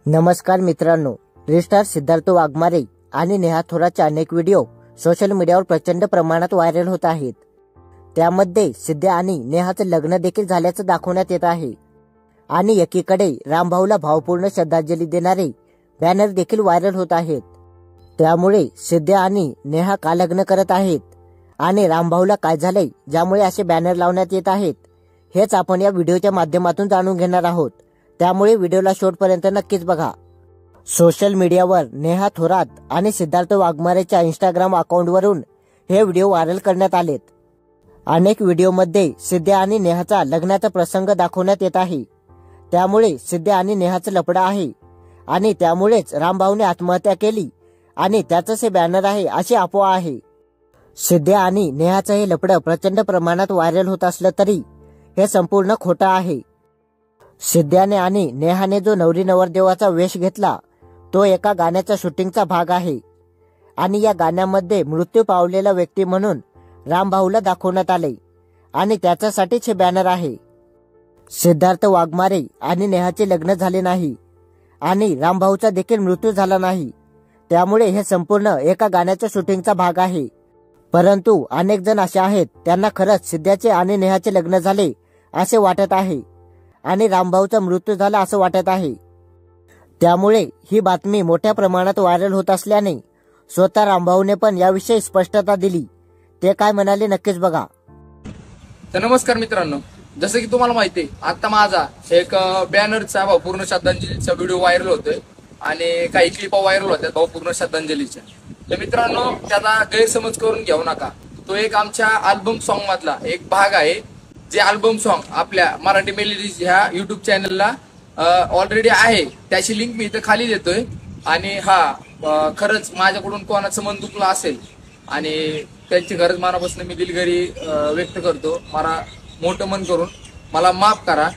नमस्कार मित्रांनो, रिस्टार सिद्धार्थ वाघमारे आणि नेहा थोरातचे अनेक व्हिडिओ सोशल मीडियावर प्रचंड प्रमाणात व्हायरल होत आहेत। त्यामध्ये सिद्ध्या आणि नेहाचं लग्न देखील झाल्याचं दाखवण्यात येत आहे आणि एकीकडे रामभाऊला भावपूर्ण श्रद्धांजली देणारे बॅनर देखील व्हायरल होत आहेत। त्यामुळे सिद्ध्या आणि नेहा का लग्न करत आहेत आणि रामभाऊला काय झालंय ज्यामुळे असे बॅनर लावण्यात येत आहेत, हेच आपण या व्हिडिओच्या माध्यमातून जाणून घेणार आहोत। त्यामुळे व्हिडिओला शेवटपर्यंत नक्कीच बघा। सोशल मीडियावर नेहा थोरात आणि सिद्धार्थ वाघमारेच्या इंस्टाग्राम अकाउंटवरून हे व्हिडिओ व्हायरल करण्यात आलेत। अनेक व्हिडिओमध्ये सिद्ध्या आणि नेहाचा लग्नाचा प्रसंग दाखवण्यात येत आहे। त्यामुळे सिद्ध्या आणि नेहाचं लफडं आहे आणि त्यामुळेच रामभाऊने आत्महत्या केली आणि त्याचंच हे बॅनर आहे अशी अफवा आहे। सिद्ध्या आणि नेहाचं हे लफडं प्रचंड प्रमाणात व्हायरल होत असलं तरी हे संपूर्ण खोटं आहे। सिद्ध्याने आणि नेहाने जो नवरी नवरदेवाचा वेश घेतला तो एका गाण्याच्या शूटिंगचा भाग आहे आणि या गाण्यामध्ये मृत्यू पावलेला व्यक्ती म्हणून रामभाऊला दाखवण्यात आले आणि त्याच्यासाठीच हे बॅनर आहे। सिद्धार्थ वाघमारे आणि नेहाचे लग्न झाले नाही आणि रामभाऊचा देखील मृत्यू झाला नाही, त्यामुळे हे संपूर्ण एका गाण्याच्या शूटिंगचा भाग आहे। परंतु अनेक जण असे आहेत त्यांना खरंच सिद्ध्याचे आणि नेहाचे लग्न झाले असे वाटत आहे आणि रामभाऊचा मृत्यू झाला असं वाटत आहे। त्यामुळे ही बातमी मोठ्या प्रमाणात व्हायरल होत असल्याने स्वतः रामभाऊने पण याविषयी स्पष्टता दिली। ते काय म्हणाले नक्कीच बघा। तर नमस्कार मित्रांनो, जसं की तुम्हाला माहिती आहे आता माझा एक बॅनरचा भावपूर्ण श्रद्धांजलीचा व्हिडिओ व्हायरल होतोय आणि काही क्लिप व्हायरल होत्या भावपूर्ण श्रद्धांजलीच्या। तर मित्रांनो, त्याचा गैरसमज करून घेऊ नका। तो एक आमच्या अल्बम सॉन्ग मधला एक भाग आहे, जे अल्बम सॉन्ग आपल्या मराठी मेलोडीज ह्या युट्यूब चॅनलला ऑलरेडी आहे। त्याची लिंक मी इथं खाली देतोय आणि खरंच माझ्याकडून कोणाचं मन दुखलं असेल आणि त्यांची गरज मनापासून मी दिलगिरी व्यक्त करतो। मला मोठं मन करून मला माफ करा।